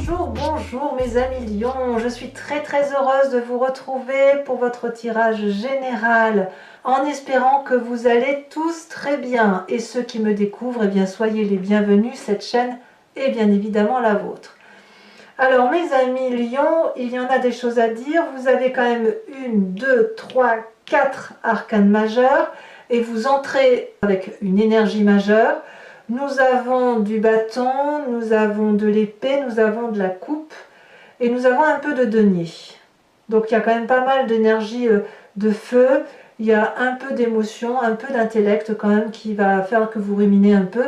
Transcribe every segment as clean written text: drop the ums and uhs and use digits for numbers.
Bonjour mes amis lions, je suis très heureuse de vous retrouver pour votre tirage général en espérant que vous allez tous très bien et ceux qui me découvrent, eh bien soyez les bienvenus, cette chaîne est bien évidemment la vôtre. Alors mes amis lions, il y en a des choses à dire, vous avez quand même 1, 2, 3, 4 arcanes majeures et vous entrez avec une énergie majeure. Nous avons du bâton, nous avons de l'épée, nous avons de la coupe et nous avons un peu de denier. Donc il y a quand même pas mal d'énergie de feu, il y a un peu d'émotion, un peu d'intellect quand même qui va faire que vous ruminez un peu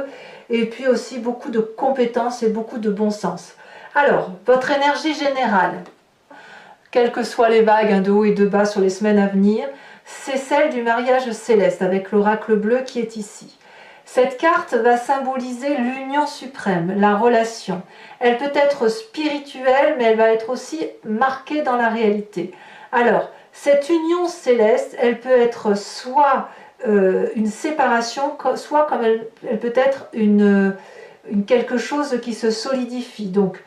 et puis aussi beaucoup de compétences et beaucoup de bon sens. Alors, votre énergie générale, quelles que soient les vagues de haut et de bas sur les semaines à venir, c'est celle du mariage céleste avec l'oracle bleu qui est ici. Cette carte va symboliser l'union suprême, la relation. Elle peut être spirituelle, mais elle va être aussi marquée dans la réalité. Alors, cette union céleste, elle peut être soit une séparation, soit comme elle peut être quelque chose qui se solidifie. Donc,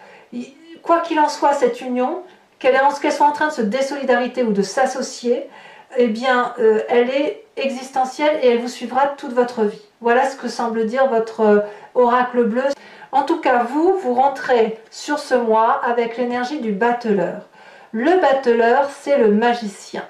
quoi qu'il en soit, cette union, qu'elle soit en train de se désolidariser ou de s'associer, eh bien, elle est existentielle et elle vous suivra toute votre vie. Voilà ce que semble dire votre oracle bleu. En tout cas, vous rentrez sur ce mois avec l'énergie du battleur. Le battleur, c'est le magicien,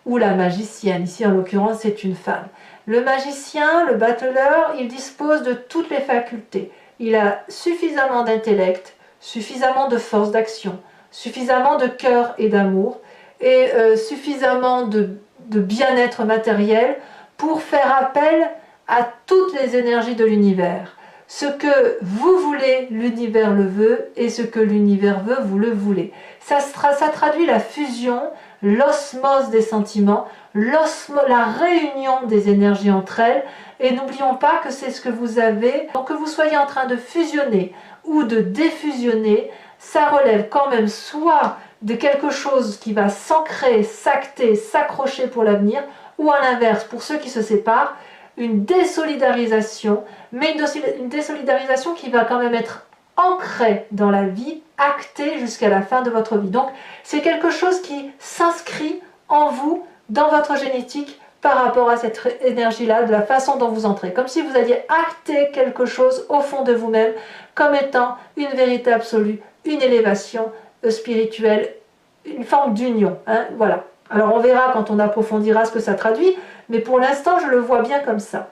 ou la magicienne. Ici, en l'occurrence, c'est une femme. Le magicien, le battleur, il dispose de toutes les facultés. Il a suffisamment d'intellect, suffisamment de force d'action, suffisamment de cœur et d'amour, et suffisamment de bien-être matériel pour faire appel à toutes les énergies de l'univers. Ce que vous voulez, l'univers le veut, et ce que l'univers veut, vous le voulez. Ça traduit la fusion, l'osmose des sentiments, la réunion des énergies entre elles, et n'oublions pas que c'est ce que vous avez. Donc que vous soyez en train de fusionner ou de défusionner, ça relève quand même soit de quelque chose qui va s'ancrer, s'acter, s'accrocher pour l'avenir, ou à l'inverse, pour ceux qui se séparent, une désolidarisation, mais une désolidarisation qui va quand même être ancrée dans la vie, actée jusqu'à la fin de votre vie. Donc c'est quelque chose qui s'inscrit en vous, dans votre génétique, par rapport à cette énergie-là, de la façon dont vous entrez. Comme si vous alliez acter quelque chose au fond de vous-même, comme étant une vérité absolue, une élévation spirituelle, une forme d'union. Hein, voilà. Alors on verra quand on approfondira ce que ça traduit, mais pour l'instant je le vois bien comme ça.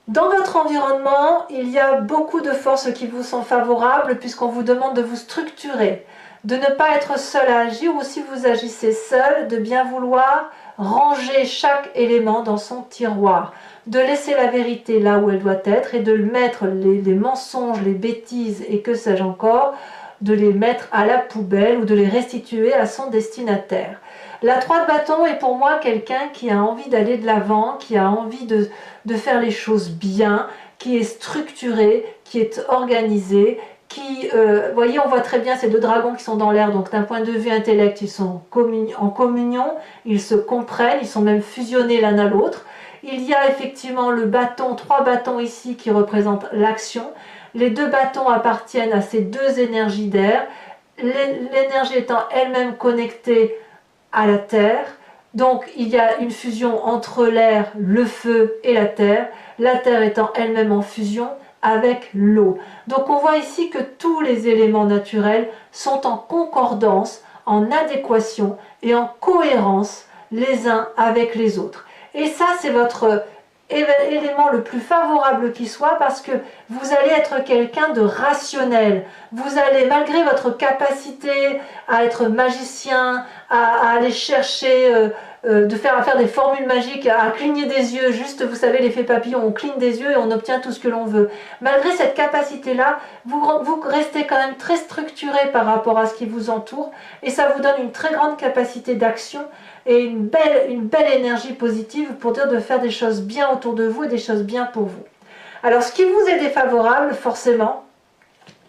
Dans votre environnement, il y a beaucoup de forces qui vous sont favorables puisqu'on vous demande de vous structurer, de ne pas être seul à agir, ou si vous agissez seul, de bien vouloir ranger chaque élément dans son tiroir, de laisser la vérité là où elle doit être et de mettre les mensonges, les bêtises et que sais-je encore, de les mettre à la poubelle ou de les restituer à son destinataire. La 3 de bâton est pour moi quelqu'un qui a envie d'aller de l'avant, qui a envie de faire les choses bien, qui est structuré, qui est organisé, qui, vous voyez, on voit très bien ces deux dragons qui sont dans l'air, donc d'un point de vue intellect, ils sont en communion, ils se comprennent, ils sont même fusionnés l'un à l'autre. Il y a effectivement le bâton, 3 bâtons ici qui représentent l'action. Les 2 bâtons appartiennent à ces 2 énergies d'air, l'énergie étant elle-même connectée à la terre. Donc il y a une fusion entre l'air, le feu et la terre étant elle-même en fusion avec l'eau. Donc on voit ici que tous les éléments naturels sont en concordance, en adéquation et en cohérence les uns avec les autres. Et ça, c'est votre élément le plus favorable qui soit, parce que vous allez être quelqu'un de rationnel. Vous allez, malgré votre capacité à être magicien, à aller chercher, à faire des formules magiques, à cligner des yeux, juste, vous savez, l'effet papillon, on cligne des yeux et on obtient tout ce que l'on veut. Malgré cette capacité-là, vous restez quand même très structuré par rapport à ce qui vous entoure, et ça vous donne une très grande capacité d'action et une belle énergie positive pour dire de faire des choses bien autour de vous et des choses bien pour vous. Alors ce qui vous est défavorable forcément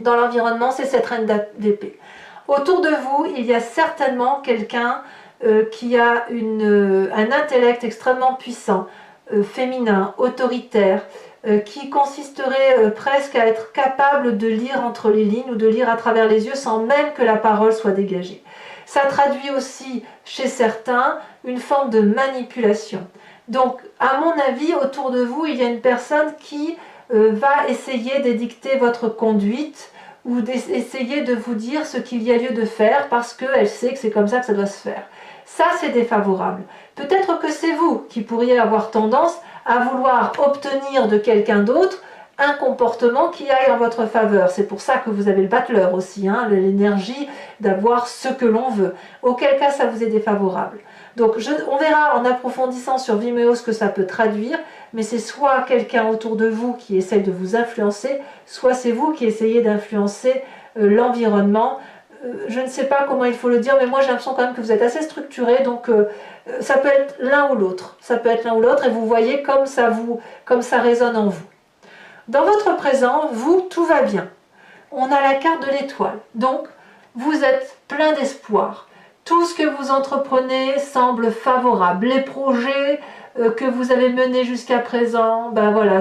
dans l'environnement, c'est cette reine d'épée. Autour de vous, il y a certainement quelqu'un qui a un intellect extrêmement puissant, féminin, autoritaire, qui consisterait presque à être capable de lire entre les lignes ou de lire à travers les yeux sans même que la parole soit dégagée. Ça traduit aussi chez certains une forme de manipulation. Donc, à mon avis, autour de vous, il y a une personne qui va essayer d'édicter votre conduite ou d'essayer de vous dire ce qu'il y a lieu de faire parce qu'elle sait que c'est comme ça que ça doit se faire. Ça, c'est défavorable. Peut-être que c'est vous qui pourriez avoir tendance à vouloir obtenir de quelqu'un d'autre un comportement qui aille en votre faveur. C'est pour ça que vous avez le battleur aussi, hein, l'énergie d'avoir ce que l'on veut. Auquel cas, ça vous est défavorable. Donc, on verra en approfondissant sur Vimeo ce que ça peut traduire, mais c'est soit quelqu'un autour de vous qui essaye de vous influencer, soit c'est vous qui essayez d'influencer l'environnement. Je ne sais pas comment il faut le dire, mais moi j'ai l'impression quand même que vous êtes assez structuré, donc ça peut être l'un ou l'autre. Ça peut être l'un ou l'autre, et vous voyez comme ça résonne en vous. Dans votre présent, vous, tout va bien. On a la carte de l'étoile, donc vous êtes plein d'espoir. Tout ce que vous entreprenez semble favorable. Les projets que vous avez menés jusqu'à présent, ben voilà,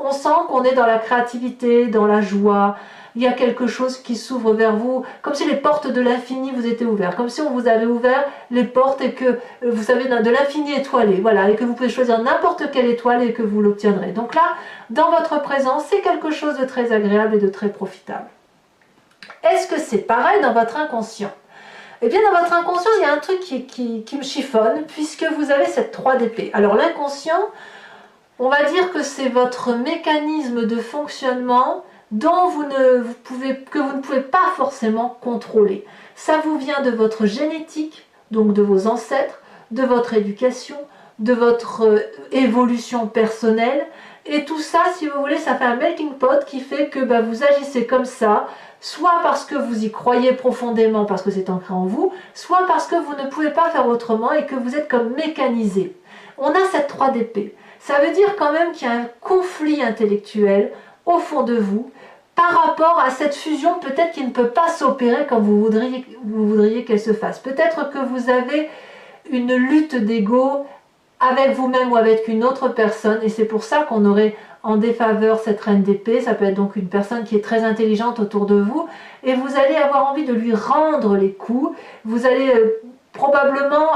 on sent qu'on est dans la créativité, dans la joie. Il y a quelque chose qui s'ouvre vers vous, comme si les portes de l'infini vous étaient ouvertes, comme si on vous avait ouvert les portes et que vous savez de l'infini étoilé, voilà, et que vous pouvez choisir n'importe quelle étoile et que vous l'obtiendrez. Donc là, dans votre présence, c'est quelque chose de très agréable et de très profitable. Est-ce que c'est pareil dans votre inconscient? Eh bien, dans votre inconscient, il y a un truc qui me chiffonne, puisque vous avez cette 3 d'épée. Alors, l'inconscient, on va dire que c'est votre mécanisme de fonctionnement dont vous ne pouvez pas forcément contrôler. Ça vous vient de votre génétique, donc de vos ancêtres, de votre éducation, de votre évolution personnelle. Et tout ça, si vous voulez, ça fait un melting pot qui fait que vous agissez comme ça, soit parce que vous y croyez profondément, parce que c'est ancré en vous, soit parce que vous ne pouvez pas faire autrement et que vous êtes comme mécanisé. On a cette 3 d'épée. Ça veut dire quand même qu'il y a un conflit intellectuel au fond de vous par rapport à cette fusion peut-être qui ne peut pas s'opérer comme vous voudriez qu'elle se fasse. Peut-être que vous avez une lutte d'ego avec vous-même ou avec une autre personne et c'est pour ça qu'on aurait en défaveur cette reine d'épée. Ça peut être donc une personne qui est très intelligente autour de vous et vous allez avoir envie de lui rendre les coups. Vous allez probablement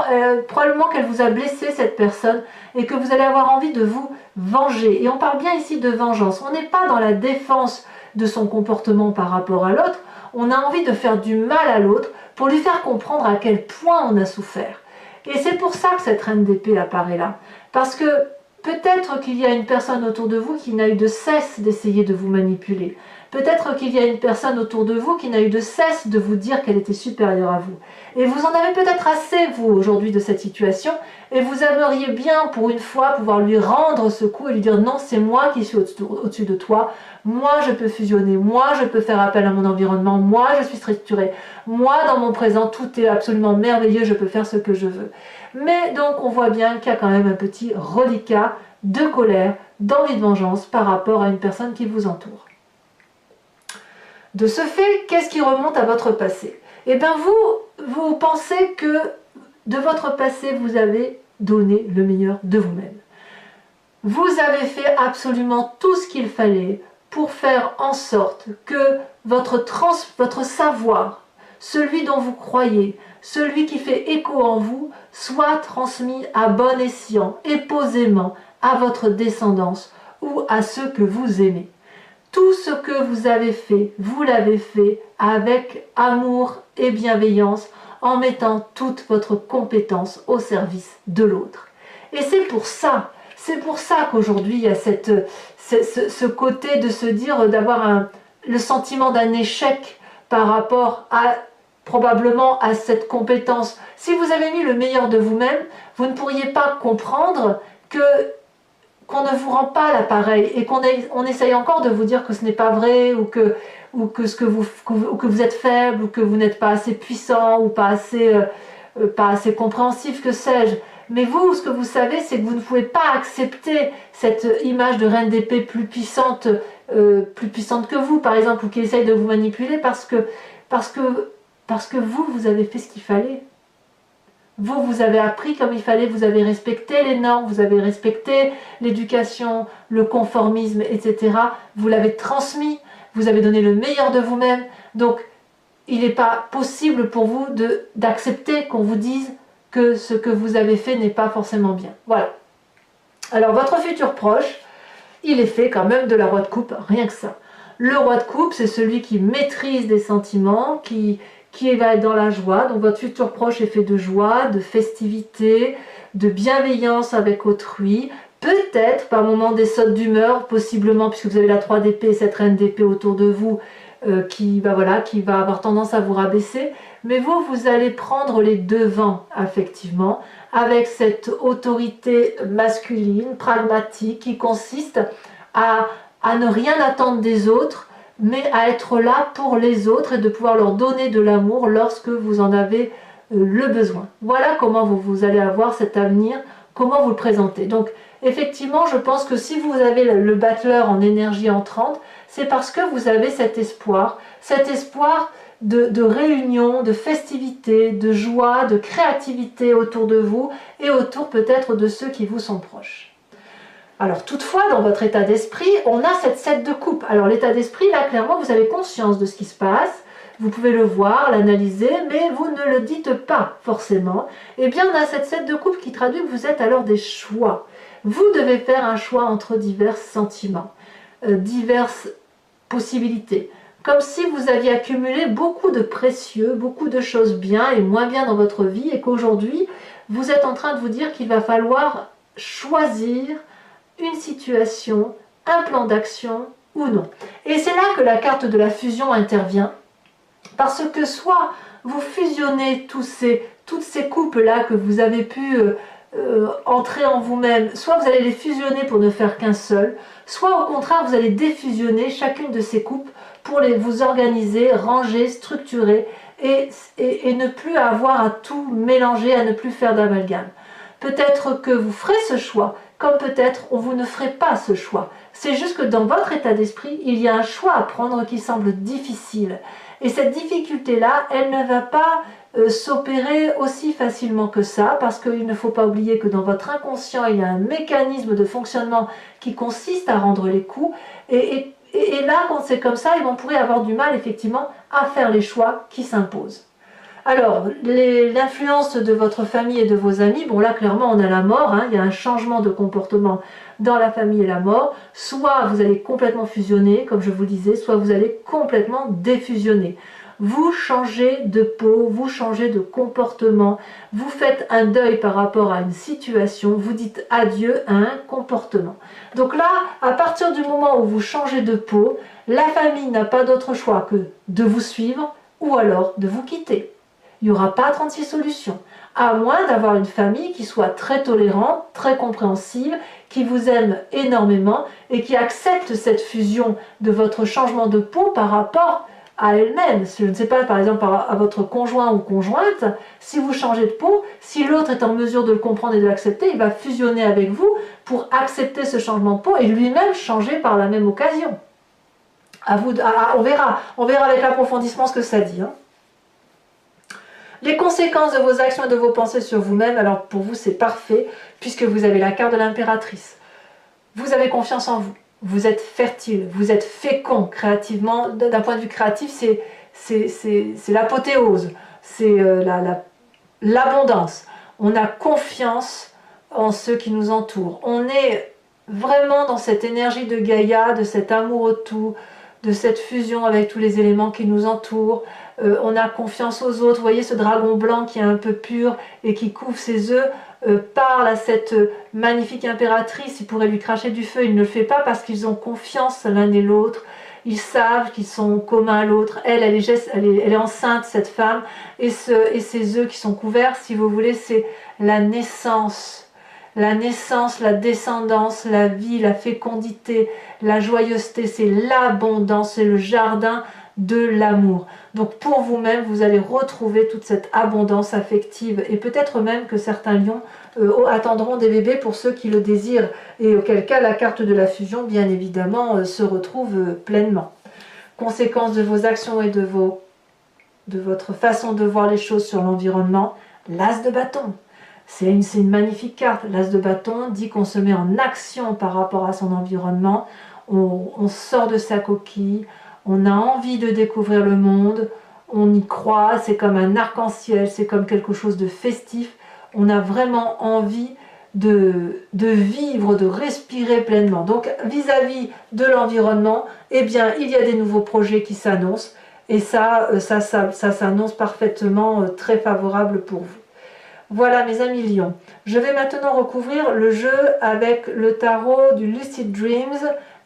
qu'elle vous a blessé cette personne et que vous allez avoir envie de vous venger. Et on parle bien ici de vengeance. On n'est pas dans la défense de son comportement par rapport à l'autre. On a envie de faire du mal à l'autre pour lui faire comprendre à quel point on a souffert. Et c'est pour ça que cette reine d'épée apparaît là. Parce que peut-être qu'il y a une personne autour de vous qui n'a eu de cesse d'essayer de vous manipuler. Peut-être qu'il y a une personne autour de vous qui n'a eu de cesse de vous dire qu'elle était supérieure à vous. Et vous en avez peut-être assez, vous, aujourd'hui, de cette situation, et vous aimeriez bien, pour une fois, pouvoir lui rendre ce coup et lui dire « Non, c'est moi qui suis au-dessus de toi, moi je peux fusionner, moi je peux faire appel à mon environnement, moi je suis structuré, moi dans mon présent, tout est absolument merveilleux, je peux faire ce que je veux. » Mais donc, on voit bien qu'il y a quand même un petit reliquat de colère, d'envie de vengeance par rapport à une personne qui vous entoure. De ce fait, qu'est-ce qui remonte à votre passé? Eh bien, vous pensez que de votre passé, vous avez donné le meilleur de vous-même. Vous avez fait absolument tout ce qu'il fallait pour faire en sorte que votre savoir, celui dont vous croyez, celui qui fait écho en vous, soit transmis à bon escient et posément à votre descendance ou à ceux que vous aimez. Tout ce que vous avez fait, vous l'avez fait avec amour et bienveillance, en mettant toute votre compétence au service de l'autre. Et c'est pour ça qu'aujourd'hui il y a ce côté de se dire, d'avoir le sentiment d'un échec par rapport à probablement à cette compétence. Si vous avez mis le meilleur de vous-même, vous ne pourriez pas comprendre qu'on ne vous rend pas l'appareil et qu'on essaye encore de vous dire que ce n'est pas vrai ou que vous êtes faible ou que vous n'êtes pas assez puissant ou pas assez compréhensif, que sais-je. Mais vous, ce que vous savez, c'est que vous ne pouvez pas accepter cette image de reine d'épée plus puissante que vous, par exemple, ou qui essaye de vous manipuler parce que vous avez fait ce qu'il fallait. Vous avez appris comme il fallait, vous avez respecté les normes, vous avez respecté l'éducation, le conformisme, etc. Vous l'avez transmis, vous avez donné le meilleur de vous-même. Donc, il n'est pas possible pour vous d'accepter qu'on vous dise que ce que vous avez fait n'est pas forcément bien. Voilà. Alors, votre futur proche, il est fait quand même de la roue de coupe, rien que ça. Le roi de coupe, c'est celui qui maîtrise des sentiments, qui va être dans la joie. Donc votre futur proche est fait de joie, de festivité, de bienveillance avec autrui. Peut-être par moments des sautes d'humeur, possiblement, puisque vous avez la 3 d'épée et cette reine d'épée autour de vous, qui va avoir tendance à vous rabaisser. Mais vous allez prendre les devants, effectivement, avec cette autorité masculine, pragmatique, qui consiste à ne rien attendre des autres, mais à être là pour les autres et de pouvoir leur donner de l'amour lorsque vous en avez le besoin. Voilà comment vous allez avoir cet avenir, comment vous le présentez. Donc effectivement, je pense que si vous avez le battleur en énergie entrante, c'est parce que vous avez cet espoir de réunion, de festivité, de joie, de créativité autour de vous et autour peut-être de ceux qui vous sont proches. Alors toutefois, dans votre état d'esprit, on a cette 7 de coupe. Alors l'état d'esprit, là, clairement, vous avez conscience de ce qui se passe. Vous pouvez le voir, l'analyser, mais vous ne le dites pas forcément. Eh bien, on a cette 7 de coupe qui traduit que vous êtes alors des choix. Vous devez faire un choix entre divers sentiments, diverses possibilités. Comme si vous aviez accumulé beaucoup de précieux, beaucoup de choses bien et moins bien dans votre vie et qu'aujourd'hui, vous êtes en train de vous dire qu'il va falloir choisir une situation, un plan d'action ou non. Et c'est là que la carte de la fusion intervient, parce que soit vous fusionnez toutes ces coupes-là que vous avez pu entrer en vous-même, soit vous allez les fusionner pour ne faire qu'un seul, soit au contraire vous allez défusionner chacune de ces coupes pour vous organiser, ranger, structurer et ne plus avoir à tout mélanger, à ne plus faire d'amalgame. Peut-être que vous ferez ce choix, comme peut-être vous ne ferez pas ce choix. C'est juste que dans votre état d'esprit, il y a un choix à prendre qui semble difficile. Et cette difficulté-là, elle ne va pas s'opérer aussi facilement que ça, parce qu'il ne faut pas oublier que dans votre inconscient, il y a un mécanisme de fonctionnement qui consiste à rendre les coups. Et là, quand c'est comme ça, on pourrait avoir du mal, effectivement, à faire les choix qui s'imposent. Alors, l'influence de votre famille et de vos amis, bon là clairement on a la mort, hein, il y a un changement de comportement dans la famille et la mort, soit vous allez complètement fusionner, comme je vous disais, soit vous allez complètement défusionner. Vous changez de peau, vous changez de comportement, vous faites un deuil par rapport à une situation, vous dites adieu à un comportement. Donc là, à partir du moment où vous changez de peau, la famille n'a pas d'autre choix que de vous suivre ou alors de vous quitter. Il n'y aura pas 36 solutions, à moins d'avoir une famille qui soit très tolérante, très compréhensive, qui vous aime énormément et qui accepte cette fusion de votre changement de peau par rapport à elle-même. Je ne sais pas, par exemple, à votre conjoint ou conjointe, si vous changez de peau, si l'autre est en mesure de le comprendre et de l'accepter, il va fusionner avec vous pour accepter ce changement de peau et lui-même changer par la même occasion. On verra avec l'approfondissement ce que ça dit. Les conséquences de vos actions et de vos pensées sur vous-même, alors pour vous c'est parfait, puisque vous avez la carte de l'impératrice. Vous avez confiance en vous, vous êtes fertile, vous êtes fécond créativement. D'un point de vue créatif, c'est l'apothéose, c'est l'abondance. On a confiance en ceux qui nous entourent. On est vraiment dans cette énergie de Gaïa, de cet amour au tout, de cette fusion avec tous les éléments qui nous entourent. On a confiance aux autres. Vous voyez ce dragon blanc qui est un peu pur et qui couvre ses œufs, parle à cette magnifique impératrice. Il pourrait lui cracher du feu, il ne le fait pas parce qu'ils ont confiance l'un et l'autre. Ils savent qu'ils sont communs à l'autre. Elle est enceinte, cette femme, et ses œufs qui sont couverts, si vous voulez, c'est la naissance. La naissance, la descendance, la vie, la fécondité, la joyeuseté, c'est l'abondance, c'est le jardin de l'amour. Donc pour vous-même, vous allez retrouver toute cette abondance affective et peut-être même que certains lions attendront des bébés pour ceux qui le désirent et auquel cas la carte de la fusion, bien évidemment, se retrouve pleinement. Conséquence de vos actions et de votre façon de voir les choses sur l'environnement, l'as de bâton. C'est une magnifique carte. L'as de bâton dit qu'on se met en action par rapport à son environnement. On sort de sa coquille, on a envie de découvrir le monde, on y croit, c'est comme un arc-en-ciel, c'est comme quelque chose de festif. On a vraiment envie de vivre, de respirer pleinement. Donc vis-à-vis de l'environnement, eh bien, il y a des nouveaux projets qui s'annoncent et ça s'annonce parfaitement très favorable pour vous. Voilà mes amis lions. Je vais maintenant recouvrir le jeu avec le tarot du Lucid Dreams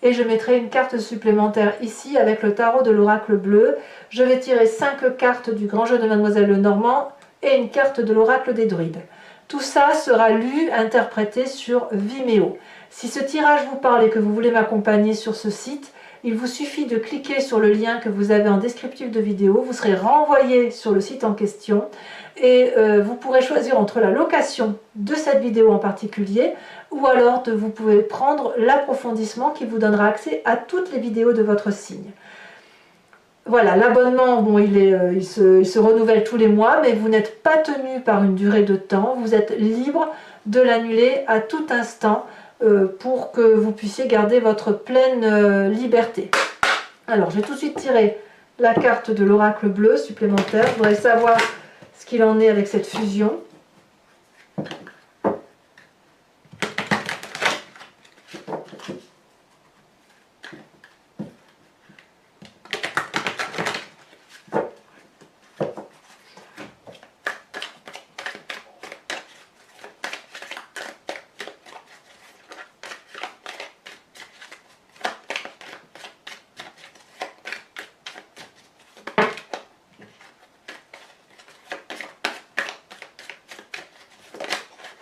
et je mettrai une carte supplémentaire ici avec le tarot de l'oracle bleu. Je vais tirer 5 cartes du grand jeu de Mademoiselle Lenormand et une carte de l'oracle des druides. Tout ça sera lu, interprété sur Vimeo. Si ce tirage vous parle et que vous voulez m'accompagner sur ce site, il vous suffit de cliquer sur le lien que vous avez en descriptif de vidéo, vous serez renvoyé sur le site en question et vous pourrez choisir entre la location de cette vidéo en particulier ou alors vous pouvez prendre l'approfondissement qui vous donnera accès à toutes les vidéos de votre signe. Voilà, l'abonnement, bon, il se renouvelle tous les mois, mais vous n'êtes pas tenu par une durée de temps, vous êtes libre de l'annuler à tout instant pour que vous puissiez garder votre pleine liberté. Alors, je vais tout de suite tirer la carte de l'oracle bleu supplémentaire. Je voudrais savoir ce qu'il en est avec cette fusion.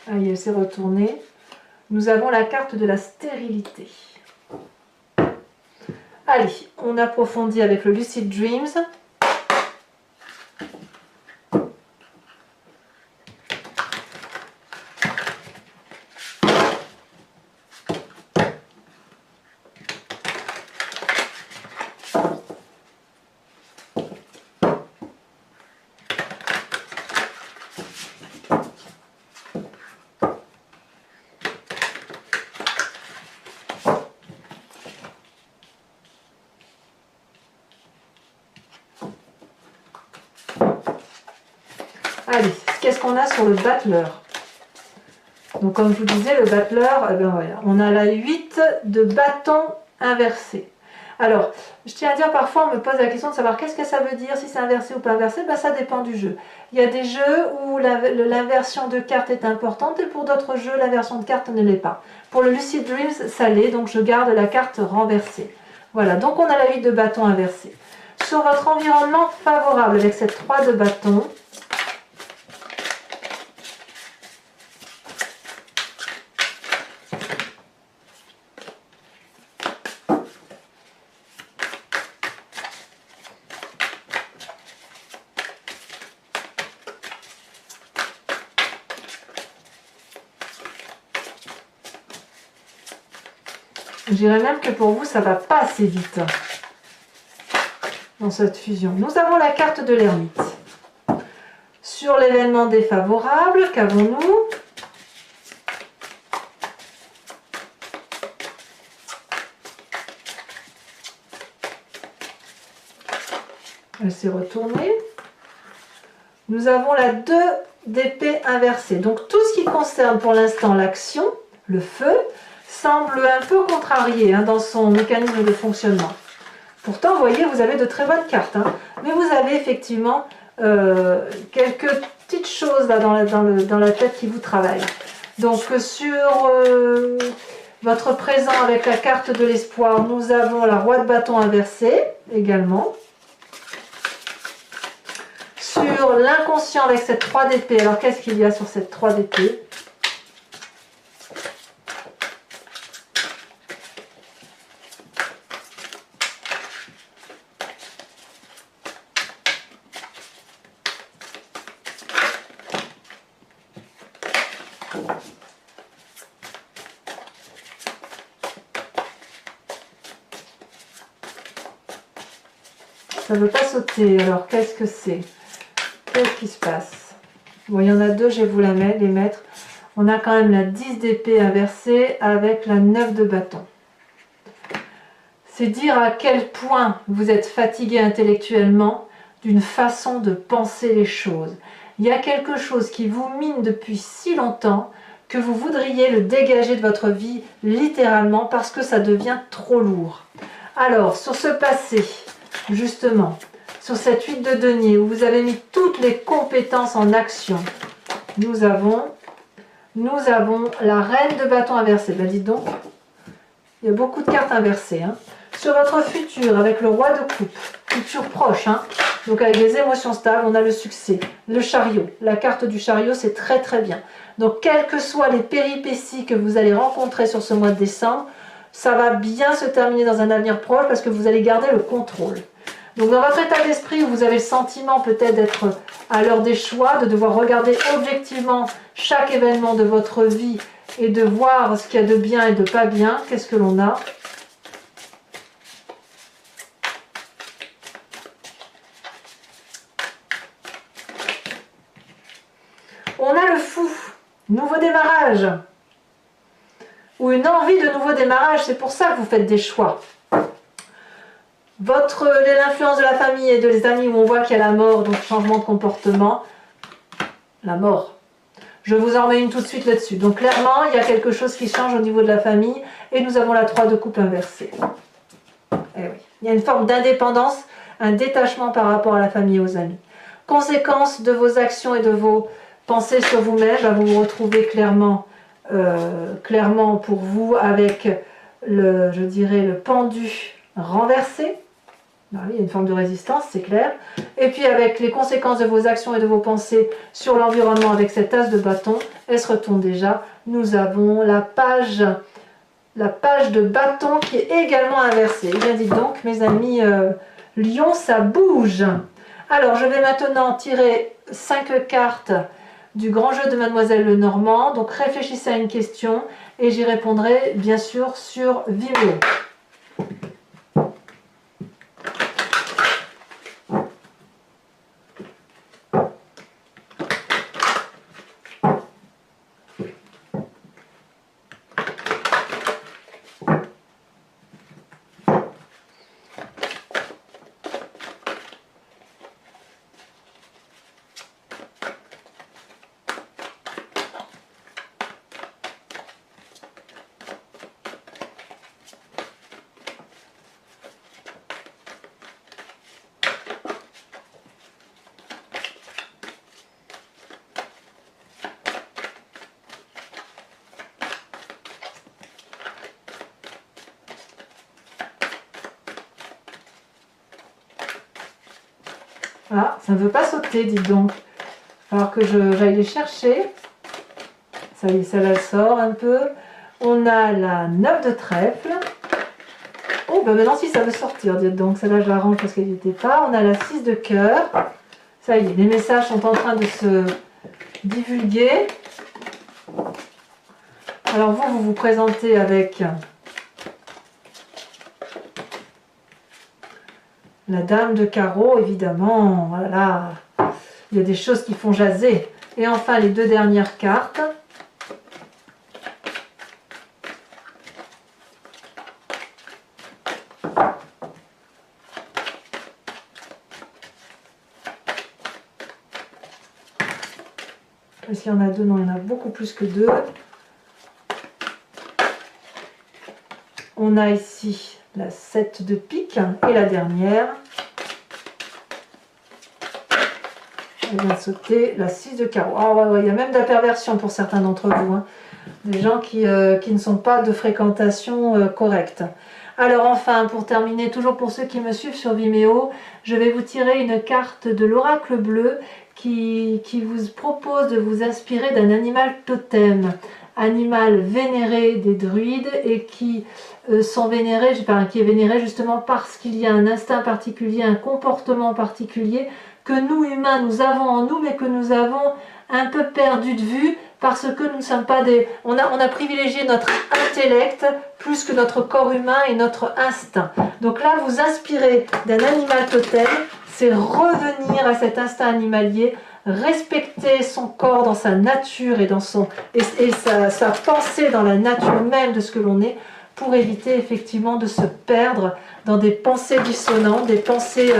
Allez, elle s'est retournée. Nous avons la carte de la stérilité. Allez, on approfondit avec le Lucid Dreams. Allez, qu'est-ce qu'on a sur le battleur? Donc comme je vous disais, le battleur, eh bien, voilà, on a la 8 de bâton inversé. Alors, je tiens à dire, parfois on me pose la question de savoir qu'est-ce que ça veut dire, si c'est inversé ou pas inversé, ben, ça dépend du jeu. Il y a des jeux où l'inversion de carte est importante et pour d'autres jeux, l'inversion de carte ne l'est pas. Pour le Lucid Dreams, ça l'est, donc je garde la carte renversée. Voilà, donc on a la 8 de bâton inversé. Sur votre environnement favorable avec cette 3 de bâton, je dirais même que pour vous, ça ne va pas assez vite dans cette fusion. Nous avons la carte de l'ermite. Sur l'événement défavorable, qu'avons-nous? Elle s'est retournée. Nous avons la 2 d'épée inversée. Donc tout ce qui concerne pour l'instant l'action, le feu, semble un peu contrarié dans son mécanisme de fonctionnement. Pourtant, vous voyez, vous avez de très bonnes cartes. Mais vous avez effectivement quelques petites choses là dans la tête qui vous travaillent. Donc sur votre présent avec la carte de l'espoir, nous avons la roi de bâton inversée également. Sur l'inconscient avec cette 3 d'épée, alors qu'est-ce qu'il y a sur cette 3 d'épée? Ça ne veut pas sauter, alors qu'est-ce que c'est? Qu'est-ce qui se passe? Bon, il y en a deux, je vais vous les mettre. On a quand même la 10 d'épée inversée avec la 9 de bâton. C'est dire à quel point vous êtes fatigué intellectuellement d'une façon de penser les choses. Il y a quelque chose qui vous mine depuis si longtemps que vous voudriez le dégager de votre vie littéralement parce que ça devient trop lourd. Alors, sur ce passé, justement, sur cette 8 de denier où vous avez mis toutes les compétences en action, nous avons la reine de bâton inversée. Ben dites donc, il y a beaucoup de cartes inversées. Hein. Sur votre futur, avec le roi de coupe, futur proche, hein, donc avec des émotions stables, on a le succès. Le chariot, la carte du chariot, c'est très très bien. Donc, quelles que soient les péripéties que vous allez rencontrer sur ce mois de décembre, ça va bien se terminer dans un avenir proche parce que vous allez garder le contrôle. Donc, dans votre état d'esprit où vous avez le sentiment peut-être d'être à l'heure des choix, de devoir regarder objectivement chaque événement de votre vie et de voir ce qu'il y a de bien et de pas bien, qu'est-ce que l'on a ? On a le fou, nouveau démarrage, ou une envie de nouveau démarrage, c'est pour ça que vous faites des choix. L'influence de la famille et des amis où on voit qu'il y a la mort, donc changement de comportement, la mort. Je vous en mets une tout de suite là-dessus. Donc clairement, il y a quelque chose qui change au niveau de la famille et nous avons la 3 de coupe inversée. Eh oui. Il y a une forme d'indépendance, un détachement par rapport à la famille et aux amis. Conséquence de vos actions et de vos pensées sur vous-même, vous vous retrouvez clairement pour vous avec je dirais, le pendu renversé. Ah oui, il y a une forme de résistance, c'est clair. Et puis avec les conséquences de vos actions et de vos pensées sur l'environnement avec cet as de bâton, elle se retourne déjà. Nous avons la page de bâton qui est également inversée. Eh bien, dites donc, mes amis, Lion, ça bouge. Alors, je vais maintenant tirer 5 cartes du grand jeu de Mademoiselle Lenormand. Donc, réfléchissez à une question et j'y répondrai, bien sûr, sur Vimeo. Ah, ça ne veut pas sauter, dites donc. Alors que j'aille les chercher. Ça y est, celle-là sort un peu. On a la 9 de trèfle. Oh, ben maintenant si ça veut sortir, dites donc. Celle-là, je la range parce qu'elle n'y était pas. On a la 6 de cœur. Ça y est, les messages sont en train de se divulguer. Alors vous vous présentez avec la dame de carreau, évidemment, voilà, il y a des choses qui font jaser. Et enfin, les 2 dernières cartes. Est-ce qu'il y en a 2? Non, il y en a beaucoup plus que 2. On a ici la 7 de pique et la dernière. Elle vient de sauter la 6 de carreau. Ah ouais, il y a même de la perversion pour certains d'entre vous. Hein. Des gens qui ne sont pas de fréquentation correcte. Alors enfin, pour terminer, toujours pour ceux qui me suivent sur Vimeo, je vais vous tirer une carte de l'oracle bleu qui vous propose de vous inspirer d'un animal totem. Animal vénéré des druides et qui sont vénérés, qui est vénéré justement parce qu'il y a un instinct particulier, un comportement particulier que nous humains nous avons en nous mais que nous avons un peu perdu de vue parce que nous ne sommes pas des... On a privilégié notre intellect plus que notre corps humain et notre instinct. Donc là, vous inspirez d'un animal totem, c'est revenir à cet instinct animalier, respecter son corps dans sa nature et, sa pensée dans la nature même de ce que l'on est, pour éviter effectivement de se perdre dans des pensées dissonantes, des pensées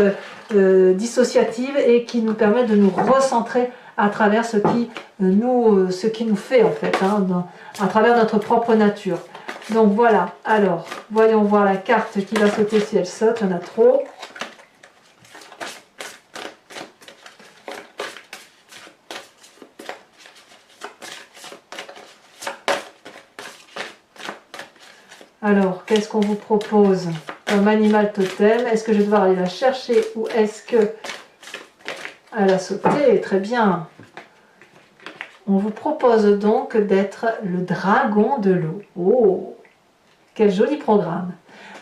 dissociatives, et qui nous permettent de nous recentrer à travers ce qui nous fait en fait, hein, à travers notre propre nature. Donc voilà, alors voyons voir la carte qui va sauter si elle saute, il y en a trop. Alors, qu'est-ce qu'on vous propose comme animal totem? Est-ce que je vais devoir aller la chercher ou est-ce que elle a sauté? Très bien. On vous propose donc d'être le dragon de l'eau. Oh, quel joli programme.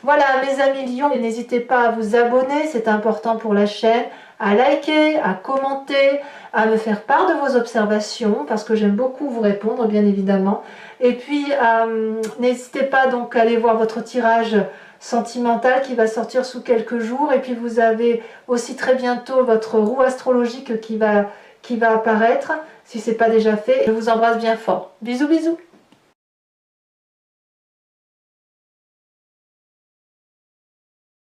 Voilà mes amis lions, n'hésitez pas à vous abonner, c'est important pour la chaîne, à liker, à commenter, à me faire part de vos observations, parce que j'aime beaucoup vous répondre, bien évidemment. Et puis, n'hésitez pas donc à aller voir votre tirage sentimental qui va sortir sous quelques jours. Et puis, vous avez aussi très bientôt votre roue astrologique qui va apparaître, si ce n'est pas déjà fait. Je vous embrasse bien fort. Bisous, bisous.